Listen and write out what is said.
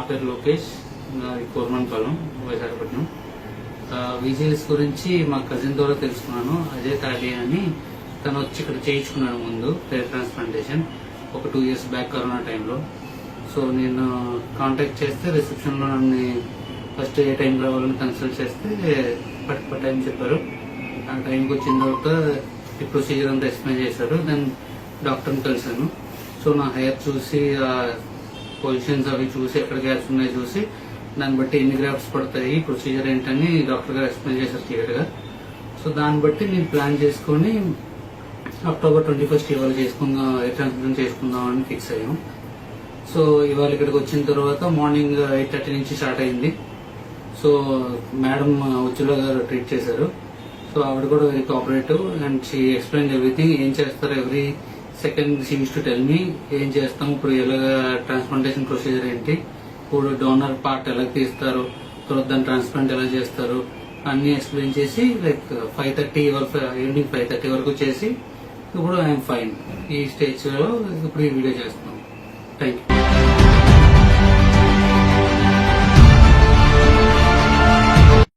పేరు లోకేష్, నాది కోర్మన్పాలెం, విశాఖపట్నం. విజిఎస్ గురించి మా కజిన్ ద్వారా తెలుసుకున్నాను. అజయ్ తాడి అని తను వచ్చి ఇక్కడ చేయించుకున్నాను ముందు హెయిర్ ట్రాన్స్ప్లాంటేషన్ ఒక 2 years బ్యాక్ కరోనా టైంలో. సో నేను కాంటాక్ట్ చేస్తే రిసెప్షన్లో నన్ను ఫస్ట్ ఏ టైంలో వాళ్ళని కన్సల్ట్ చేస్తే పర్టికులర్ టైం చెప్పారు. ఆ టైంకి వచ్చిన తర్వాత ఈ ప్రొసీజర్ అంతా ఎక్స్ప్లెయిన్ చేశారు. దెన్ డాక్టర్ని కలిశాను. సో నా హెయిర్ చూసి పొజిషన్స్ అవి చూసి ఎక్కడ గ్యాప్స్ ఉన్నాయో చూసి దాన్ని బట్టి ఎన్ని గ్రాఫ్ట్స్ పడతాయి, ప్రొసీజర్ ఏంటని డాక్టర్ గారు ఎక్స్ప్లెయిన్ చేశారు క్లియర్గా. సో దాన్ని బట్టి నేను ప్లాన్ చేసుకుని October 21st ఇవాళ చేసుకుందాం, హెయిర్ ట్రాన్స్ప్లాంట్ చేసుకుందాం అని ఫిక్స్ అయ్యాం. సో ఇవాళ ఇక్కడికి వచ్చిన తర్వాత మార్నింగ్ 8:30 నుంచి స్టార్ట్ అయింది. సో మేడం ఉజ్జుల గారు ట్రీట్ చేశారు. సో ఆవిడ కూడా very cooperative and she explain everything. ఏం చేస్తారు every second she use to tell me ఏం చేస్తాము, ఇప్పుడు ఎలాగా ట్రాన్స్ప్లాంటేషన్ ప్రొసీజర్ ఏంటి, ఇప్పుడు డోనర్ పార్ట్ ఎలా తీస్తారు, తర్వాత దాని ట్రాన్స్ప్లాంట్ ఎలా చేస్తారు అన్ని ఎక్స్ప్లెయిన్ చేసి లైక్ 5:30 వరకు, ఈవినింగ్ 5:30 వరకు చేసి ఇప్పుడు ఐఎమ్ ఫైన్. ఈ స్టేజ్ లో ఇప్పుడు ఈ వీడియో చేస్తున్నాం. Thank you.